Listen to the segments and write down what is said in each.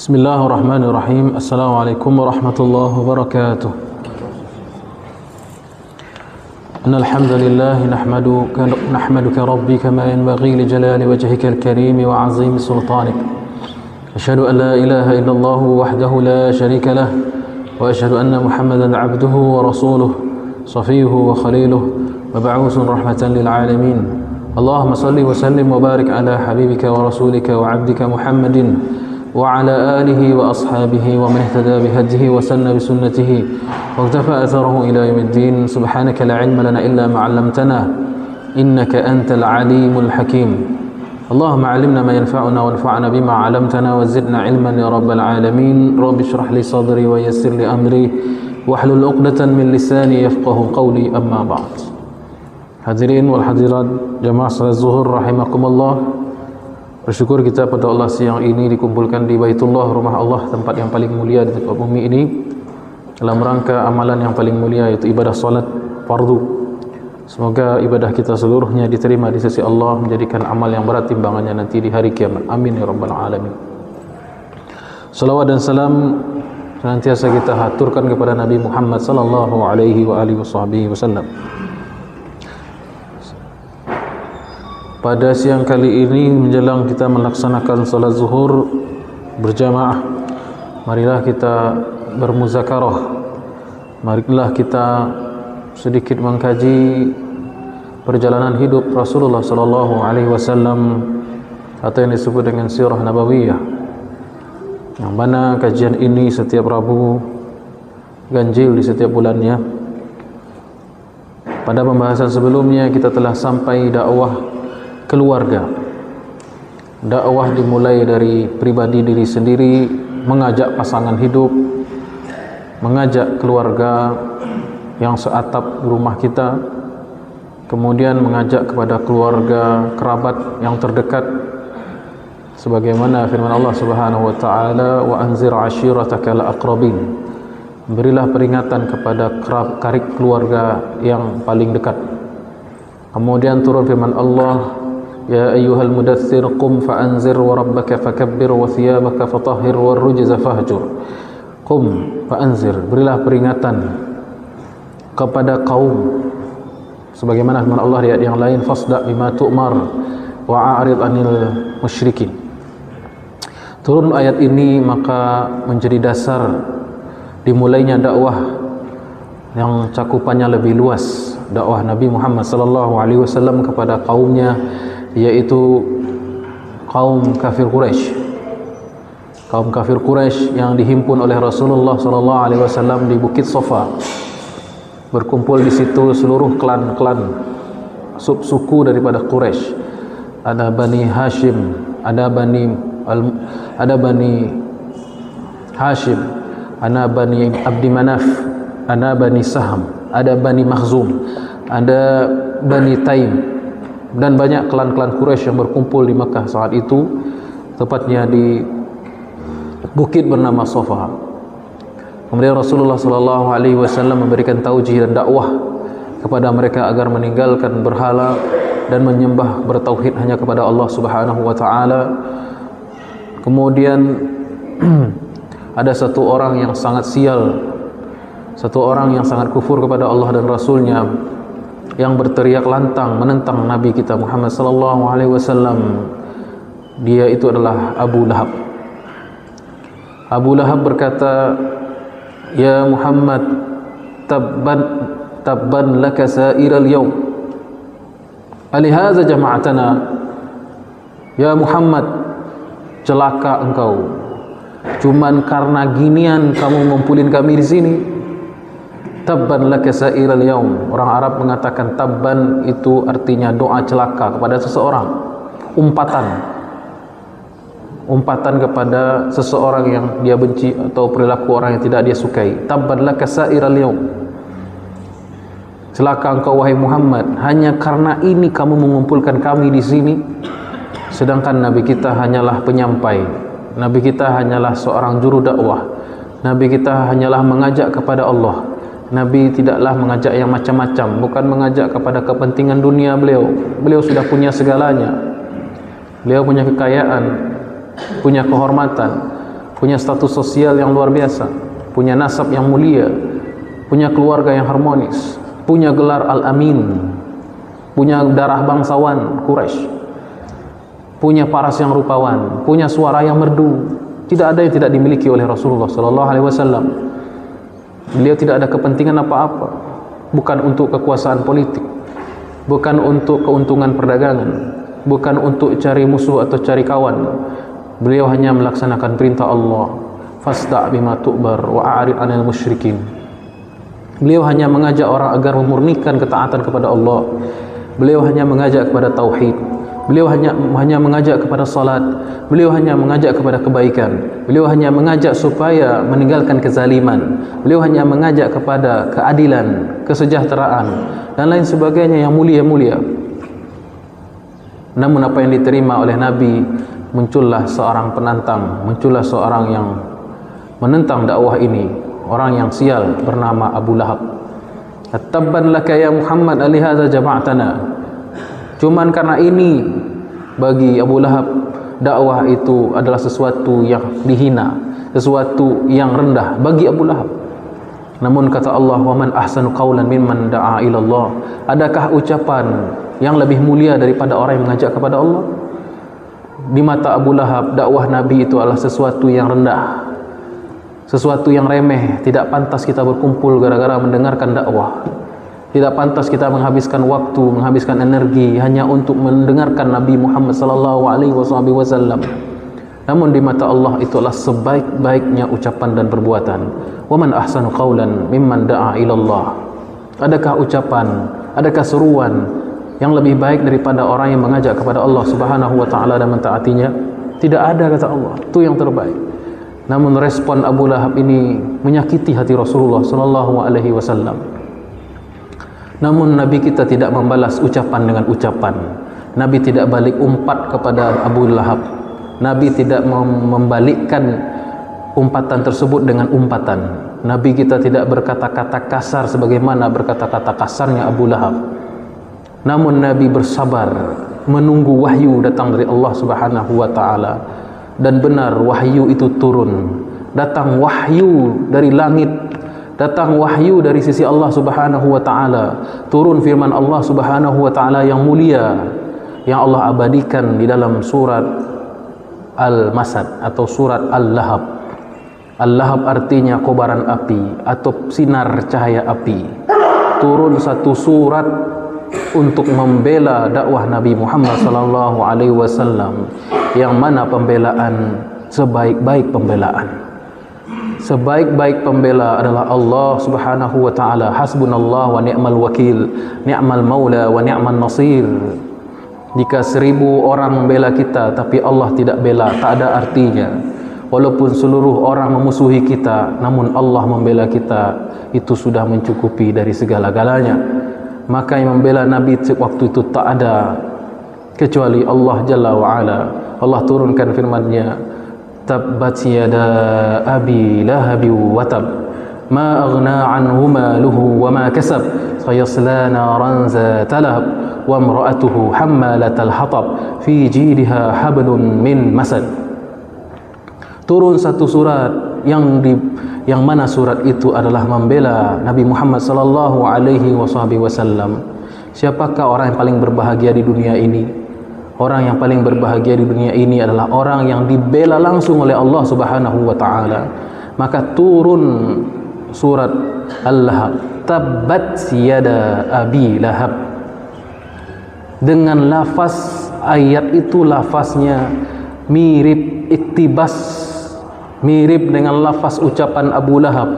Bismillahirrahmanirrahim. Assalamualaikum warahmatullahi wabarakatuh. Innal hamdalillah nahmaduka rabbi kama yanbaghi li jalali wajhika al-karim wa 'azimi sultanik. Asyhadu an la ilaha illallah wahdahu la syarika lah wa asyhadu anna Muhammadan 'abduhu wa rasuluhu safiyyuhu wa khaliluhu mab'uusun rahmatan lil 'alamin. Allahumma shalli wa sallim wa barik ala habibika wa rasulika wa 'abdika Muhammadin وعلى آله وأصحابه ومن اهتدى بهديه وسن بسنته واقتفى أثره إلى يوم الدين. سبحانك لا علم لنا إلا ما علمتنا إنك أنت العليم الحكيم. اللهم علمنا ما ينفعنا وانفعنا بما علمتنا وزدنا علما يا رب العالمين. رب اشرح لي صدري ويسر لي أمري واحلل عقدة من لساني يفقه قولي. أما بعد. Hadirin wal hadirat jamaah salat zuhur rahimakumullah. Bersyukur kita pada Allah siang ini dikumpulkan di Baitullah, rumah Allah, tempat yang paling mulia di tempat bumi ini, dalam rangka amalan yang paling mulia, yaitu ibadah salat fardu. Semoga ibadah kita seluruhnya diterima di sisi Allah, menjadikan amal yang berat timbangannya nanti di hari kiamat. Amin ya rabbal alamin. Salawat dan salam senantiasa kita haturkan kepada Nabi Muhammad sallallahu alaihi wa alihi wasallam. Pada siang kali ini menjelang kita melaksanakan salat zuhur berjamaah, marilah kita bermuzakarah, marilah kita sedikit mengkaji perjalanan hidup Rasulullah sallallahu alaihi wasallam atau yang disebut dengan sirah nabawiyah, yang mana kajian ini setiap Rabu ganjil di setiap bulannya. Pada pembahasan sebelumnya kita telah sampai dakwah keluarga. Dakwah dimulai dari pribadi diri sendiri, mengajak pasangan hidup, mengajak keluarga yang seatap rumah kita, kemudian mengajak kepada keluarga kerabat yang terdekat, sebagaimana firman Allah Subhanahu wa taala, wa anzir ashiratakal aqrabin. Berilah peringatan kepada karib keluarga yang paling dekat. Kemudian turun firman Allah, ya ayyuhal mudaththir qum fa'anzir wa rabbaka fakabbir wa thiyabaka fatahhir wa rujza fahjur. Qum fa'anzir, berilah peringatan kepada kaum, sebagaimana firman Allah di ayat yang lain, fasda' bima tu'mar wa a'rid 'anil musyrikin. Turun ayat ini maka menjadi dasar dimulainya dakwah yang cakupannya lebih luas, dakwah Nabi Muhammad sallallahu alaihi wasallam kepada kaumnya, yaitu kaum kafir Quraisy. Kaum kafir Quraisy yang dihimpun oleh Rasulullah sallallahu alaihi wasallam di Bukit Safa. Berkumpul di situ seluruh klan-klan subsuku daripada Quraisy. Ada Bani Hashim, ada Bani Hashim, ada Bani Abdi Manaf, ada Bani Saham, ada Bani Makhzum, ada Bani Taim, dan banyak klan-klan Quraisy yang berkumpul di Makkah saat itu, tepatnya di bukit bernama Safa. Kemudian Rasulullah sallallahu alaihi wasallam memberikan taujih dan dakwah kepada mereka agar meninggalkan berhala dan menyembah bertauhid hanya kepada Allah Subhanahu wa taala. Kemudian ada satu orang yang sangat sial, satu orang yang sangat kufur kepada Allah dan Rasulnya, yang berteriak lantang menentang Nabi kita Muhammad sallallahu alaihi wasallam. Dia itu adalah Abu Lahab. Abu Lahab berkata, ya Muhammad, tabban laka sa'iral yawm, alihaza jama'atana. Ya Muhammad, celaka engkau, cuman karena ginian kamu ngumpulin kami di sini. Tabban laka sa'iral yaum. Orang Arab mengatakan tabban itu artinya doa celaka kepada seseorang, umpatan kepada seseorang yang dia benci atau perilaku orang yang tidak dia sukai. Tabban laka sa'iral yaum, celaka engkau wahai Muhammad, hanya karena ini kamu mengumpulkan kami di sini. Sedangkan Nabi kita hanyalah penyampai, Nabi kita hanyalah seorang juru dakwah, Nabi kita hanyalah mengajak kepada Allah. Nabi tidaklah mengajak yang macam-macam, bukan mengajak kepada kepentingan dunia beliau. Beliau sudah punya segalanya. Beliau punya kekayaan, punya kehormatan, punya status sosial yang luar biasa, punya nasab yang mulia, punya keluarga yang harmonis, punya gelar Al-Amin, punya darah bangsawan Quraisy, punya paras yang rupawan, punya suara yang merdu. Tidak ada yang tidak dimiliki oleh Rasulullah sallallahu alaihi wasallam. Beliau tidak ada kepentingan apa-apa, bukan untuk kekuasaan politik, bukan untuk keuntungan perdagangan, bukan untuk cari musuh atau cari kawan. Beliau hanya melaksanakan perintah Allah, fasda' bima tu'bar wa a'rid 'anil musyrikin. Beliau hanya mengajak orang agar memurnikan ketaatan kepada Allah. Beliau hanya mengajak kepada tauhid. Beliau hanya mengajak kepada salat. Beliau hanya mengajak kepada kebaikan. Beliau hanya mengajak supaya meninggalkan kezaliman. Beliau hanya mengajak kepada keadilan, kesejahteraan dan lain sebagainya yang mulia-mulia. Namun apa yang diterima oleh Nabi, muncullah seorang penantang, muncullah seorang yang menentang dakwah ini, orang yang sial bernama Abu Lahab. Tabban laka ya Muhammad alihadza jama'tana. Cuman karena ini, bagi Abu Lahab, dakwah itu adalah sesuatu yang dihina, sesuatu yang rendah bagi Abu Lahab. Namun kata Allah, wa man ahsanu qawlan mimman da'a ila Allah. Adakah ucapan yang lebih mulia daripada orang yang mengajak kepada Allah? Di mata Abu Lahab, dakwah Nabi itu adalah sesuatu yang rendah, sesuatu yang remeh. Tidak pantas kita berkumpul gara-gara mendengarkan dakwah. Tidak pantas kita menghabiskan waktu, menghabiskan energi hanya untuk mendengarkan Nabi Muhammad sallallahu alaihi wasallam. Namun di mata Allah itu adalah sebaik-baiknya ucapan dan perbuatan. Wa man ahsanu qawlan mimman da'a ila Allah. Adakah ucapan, adakah seruan yang lebih baik daripada orang yang mengajak kepada Allah Subhanahu wa taala dan mentaatinya? Tidak ada, kata Allah. Itu yang terbaik. Namun respon Abu Lahab ini menyakiti hati Rasulullah sallallahu alaihi wasallam. Namun Nabi kita tidak membalas ucapan dengan ucapan. Nabi tidak balik umpat kepada Abu Lahab. Nabi tidak membalikkan umpatan tersebut dengan umpatan. Nabi kita tidak berkata-kata kasar sebagaimana berkata-kata kasarnya Abu Lahab. Namun Nabi bersabar menunggu wahyu datang dari Allah Subhanahu wa taala. Dan benar wahyu itu turun. Datang wahyu dari langit, datang wahyu dari sisi Allah Subhanahu wa taala. Turun firman Allah Subhanahu wa taala yang mulia, yang Allah abadikan di dalam surat Al-Masad atau surat Al-Lahab. Al-Lahab artinya kobaran api atau sinar cahaya api. Turun satu surat untuk membela dakwah Nabi Muhammad sallallahu alaihi wasallam, yang mana pembelaan sebaik-baik pembelaan. Sebaik-baik pembela adalah Allah Subhanahu wa taala. Hasbunallah wa ni'mal wakil, ni'mal maula wa ni'man nasir. Jika 1000 orang membela kita tapi Allah tidak bela, tak ada artinya. Walaupun seluruh orang memusuhi kita, namun Allah membela kita, itu sudah mencukupi dari segala-galanya. Maka yang membela Nabi waktu itu tak ada kecuali Allah Jalla wa Ala. Allah turunkan firman-Nya, tabbat yada abi lahab wa tab ma aghna anhu maluhu wa ma kasab sayasla naran zata lahab wa imra'atuhu hammalatal hatab fi jidha hablum min masad. Turun satu surat yang mana surat itu adalah membela Nabi Muhammad sallallahu alaihi wasallam. Siapakah orang yang paling berbahagia di dunia ini? Orang yang paling berbahagia di dunia ini adalah orang yang dibela langsung oleh Allah Subhanahu wa taala. Maka turun surat Al-Lahab, tabbat yada abi lahab. Dengan lafaz ayat itu, lafaznya mirip iktibas, mirip dengan lafaz ucapan Abu Lahab.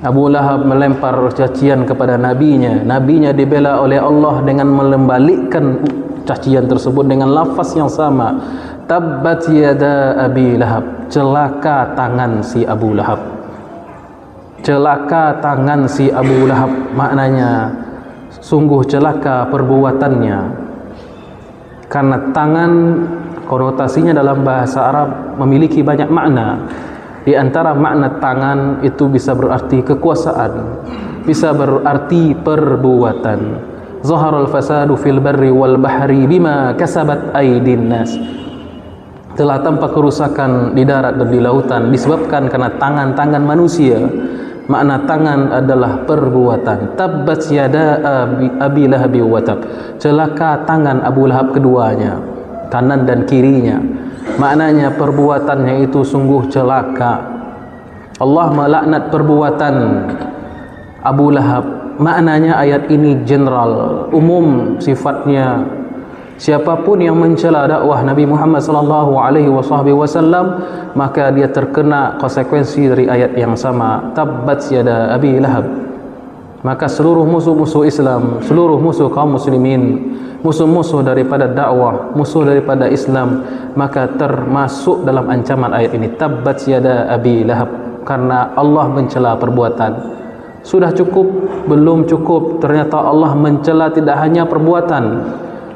Abu Lahab melempar cacian kepada nabinya. Nabinya dibela oleh Allah dengan membalikkan cacian tersebut dengan lafaz yang sama. Tabbat yada abi lahab. Celaka tangan si Abu Lahab. Celaka tangan si Abu Lahab, maknanya sungguh celaka perbuatannya. Karena tangan konotasinya dalam bahasa Arab memiliki banyak makna. Di antara makna tangan itu bisa berarti kekuasaan, bisa berarti perbuatan. Zaharal fasadu fil barri wal bahri bima kasabat aydin nas. telah tampak kerusakan di darat dan di lautan disebabkan karena tangan-tangan manusia. Makna tangan adalah perbuatan. Tabbat yada Abi Lahab wa tab. Celaka tangan Abu Lahab keduanya, kanan dan kirinya. Maknanya perbuatannya itu sungguh celaka. Allah melaknat perbuatan Abu Lahab. Maknanya ayat ini general, umum sifatnya. Siapapun yang mencela dakwah Nabi Muhammad sallallahu alaihi wasallam, maka dia terkena konsekuensi dari ayat yang sama. Tabbat yada Abi Lahab. Maka seluruh musuh-musuh Islam, seluruh musuh kaum muslimin, musuh-musuh daripada dakwah, musuh daripada Islam, maka termasuk dalam ancaman ayat ini. Tabbat yada Abi Lahab, karena Allah mencela perbuatan. Sudah cukup? Belum cukup. Ternyata Allah mencela tidak hanya perbuatan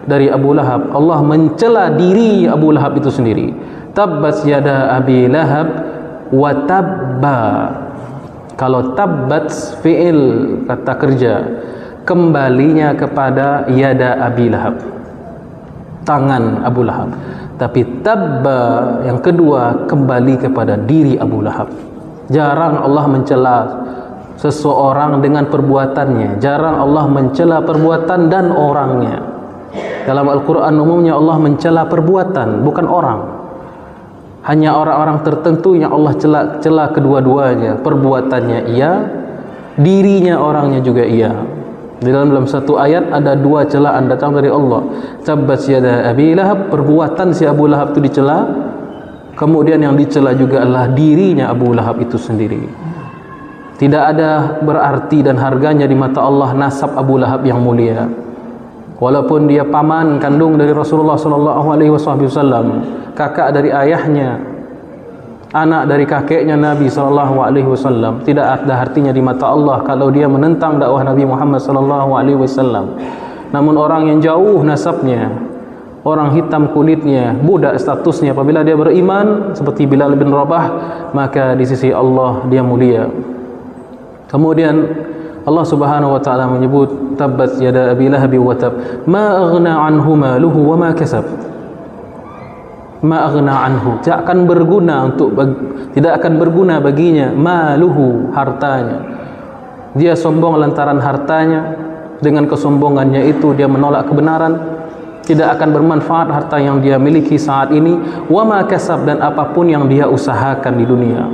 dari Abu Lahab, Allah mencela diri Abu Lahab itu sendiri. Tabbat yada Abi Lahab wa tabba. Kalau tabbat fi'il kata kerja, kembalinya kepada yada Abi Lahab, tangan Abu Lahab. Tapi tabba yang kedua kembali kepada diri Abu Lahab. Jarang Allah mencela seseorang dengan perbuatannya, jarang Allah mencela perbuatan dan orangnya. Dalam Al-Quran umumnya Allah mencela perbuatan, bukan orang. Hanya orang-orang tertentu yang Allah cela kedua-duanya. Perbuatannya iya, dirinya orangnya juga iya. Di dalam satu ayat ada dua celaan datang dari Allah. Tabbat yada Abi Lahab, perbuatan si Abu Lahab itu dicela. Kemudian yang dicela juga adalah dirinya Abu Lahab itu sendiri. Tidak ada berarti dan harganya di mata Allah nasab Abu Lahab yang mulia. Walaupun dia paman kandung dari Rasulullah sallallahu alaihi wasallam, kakak dari ayahnya, anak dari kakeknya Nabi sallallahu alaihi wasallam, tidak ada artinya di mata Allah kalau dia menentang dakwah Nabi Muhammad sallallahu alaihi wasallam. Namun orang yang jauh nasabnya, orang hitam kulitnya, budak statusnya, apabila dia beriman seperti Bilal bin Rabah, maka di sisi Allah dia mulia. Kemudian Allah Subhanahu wa taala menyebut tabbat yada Abi Lahab wa tab, ma aghna anhu maluhu wa ma kasab. Ma aghna anhu, tidak akan berguna baginya maluhu, hartanya. Dia sombong lantaran hartanya, dengan kesombongannya itu dia menolak kebenaran. Tidak akan bermanfaat harta yang dia miliki saat ini, wa ma kasab, dan apapun yang dia usahakan di dunia.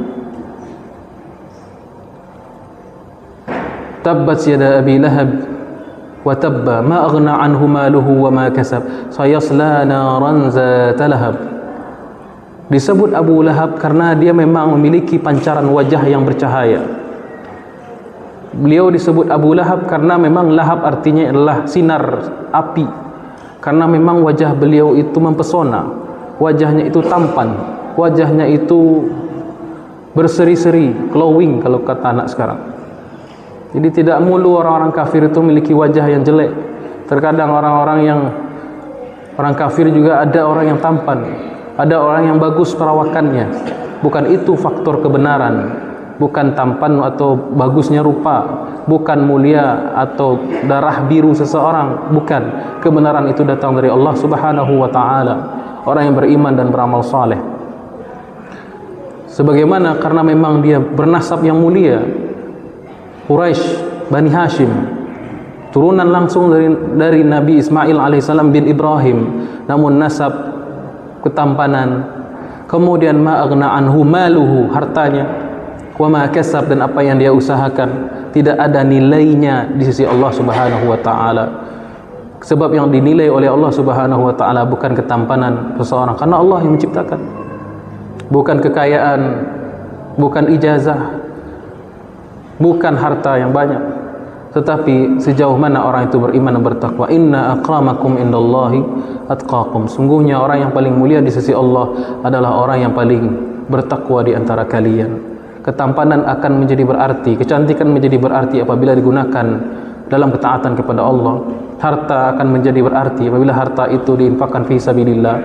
Tabbat yada Abi Lahab wa tabba, ma aghna anhu maluhu wa ma kasab, sayasla naran zata lahab. Disebut Abu Lahab karena dia memang memiliki pancaran wajah yang bercahaya. Beliau disebut Abu Lahab karena memang lahab artinya adalah sinar api. Karena memang wajah beliau itu mempesona, wajahnya itu tampan, wajahnya itu berseri-seri, glowing kalau kata anak sekarang. Jadi tidak mulu orang-orang kafir itu memiliki wajah yang jelek. Terkadang orang kafir juga ada orang yang tampan, ada orang yang bagus perawakannya. Bukan itu faktor kebenaran, bukan tampan atau bagusnya rupa, bukan mulia atau darah biru seseorang, bukan. Kebenaran itu datang dari Allah Subhanahu wa taala. Orang yang beriman dan beramal saleh. Sebagaimana karena memang dia bernasab yang mulia, Quraisy, Bani Hashim, turunan langsung dari Nabi Ismail alaihissalam bin Ibrahim, namun nasab ketampanan. Kemudian ma aghna anhu maluhu, hartanya, wa ma kasab, dan apa yang dia usahakan tidak ada nilainya di sisi Allah Subhanahu wa taala. Sebab yang dinilai oleh Allah Subhanahu wa taala bukan ketampanan seseorang, karena Allah yang menciptakan. Bukan kekayaan, bukan ijazah, bukan harta yang banyak, tetapi sejauh mana orang itu beriman dan bertakwa. Inna akramakum indallahi atqakum. Sungguhnya orang yang paling mulia di sisi Allah adalah orang yang paling bertakwa di antara kalian. Ketampanan akan menjadi berarti, kecantikan menjadi berarti apabila digunakan dalam ketaatan kepada Allah. Harta akan menjadi berarti apabila harta itu diinfakkan fi sabilillah.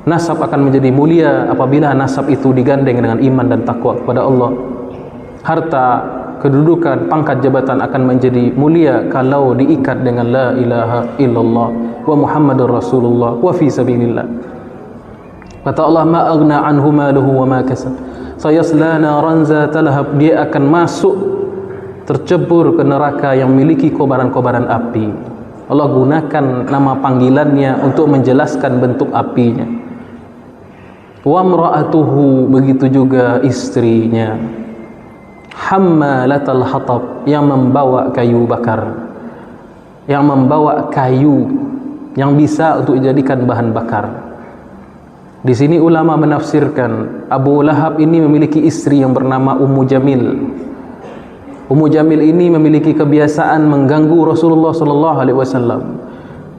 Nasab akan menjadi mulia apabila nasab itu digandeng dengan iman dan takwa kepada Allah. Harta, kedudukan, pangkat jabatan akan menjadi mulia kalau diikat dengan la ilaha illallah wa Muhammadur Rasulullah wa fi sabilillah. Kata Allah, ma aghna anhu maluhu wa ma kasab sayasla naran zata lahab, dia akan masuk tercebur ke neraka yang memiliki kobaran-kobaran api. Allah gunakan nama panggilannya untuk menjelaskan bentuk apinya. Wa imra'atuhu, begitu juga istrinya, hammalatal hatab, yang membawa kayu bakar, yang membawa kayu yang bisa untuk dijadikan bahan bakar. Di sini ulama menafsirkan Abu Lahab ini memiliki istri yang bernama Ummu Jamil. Ummu Jamil ini memiliki kebiasaan mengganggu Rasulullah sallallahu alaihi wasallam.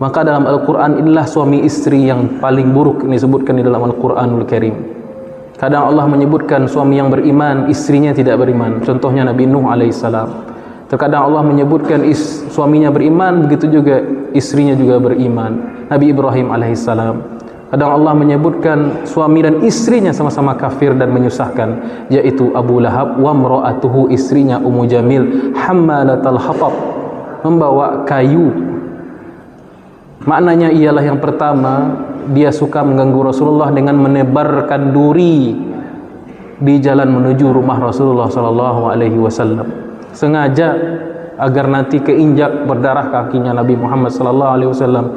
Maka dalam Al-Qur'an, inilah suami istri yang paling buruk ini disebutkan di dalam Al-Qur'anul Karim. Kadang Allah menyebutkan suami yang beriman, istrinya tidak beriman. Contohnya Nabi Nuh alaihissalam. Terkadang Allah menyebutkan suaminya beriman, begitu juga istrinya juga beriman. Nabi Ibrahim alaihissalam. Kadang Allah menyebutkan suami dan istrinya sama-sama kafir dan menyusahkan, yaitu Abu Lahab wa imra'atuhu, istrinya Ummu Jamil, hammalatal hatab, membawa kayu. Maknanya ialah yang pertama, dia suka mengganggu Rasulullah dengan menebarkan duri di jalan menuju rumah Rasulullah sallallahu alaihi wasallam, sengaja agar nanti keinjak berdarah kakinya Nabi Muhammad sallallahu alaihi wasallam.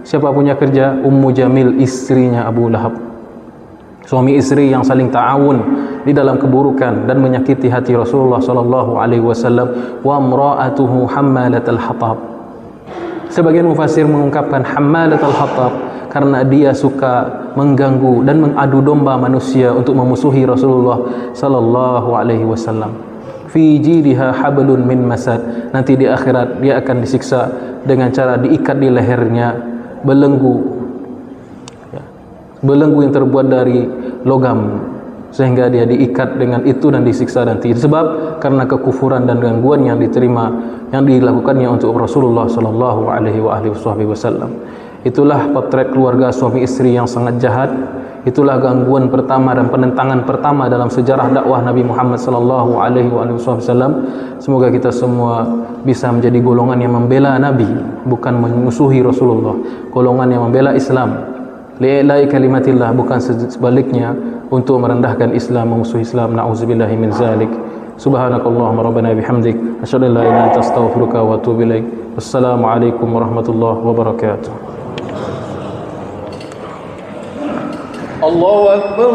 Siapa punya kerja? Ummu Jamil, istrinya Abu Lahab. Suami istri yang saling ta'awun di dalam keburukan dan menyakiti hati Rasulullah sallallahu alaihi wasallam. Wa imra'atuhu hammalatal hatab. Sebagian mufassir mengungkapkan hammalatal hatab karena dia suka mengganggu dan mengadu domba manusia untuk memusuhi Rasulullah sallallahu alaihi wasallam. Fi jidha hablun min masad, nanti di akhirat dia akan disiksa dengan cara diikat di lehernya belenggu, ya, belenggu yang terbuat dari logam, sehingga dia diikat dengan itu dan disiksa nanti. Sebab karena kekufuran dan gangguan yang diterima, yang dilakukannya untuk Rasulullah sallallahu alaihi wasallam. Itulah potret keluarga suami istri yang sangat jahat. Itulah gangguan pertama dan penentangan pertama dalam sejarah dakwah Nabi Muhammad sallallahu alaihi wasallam. Semoga kita semua bisa menjadi golongan yang membela Nabi, bukan memusuhi Rasulullah. Golongan yang membela Islam, li'ilai kalimatillah, bukan sebaliknya untuk merendahkan Islam, memusuhi Islam. Na'udzubillahi min zalik. Subhanakallahumma rabbana bihamdik, asyhadu an la ilaha illa anta, astaghfiruka wa atubu ilaik. Wassalamualaikum warahmatullahi wabarakatuh. Allahu Akbar.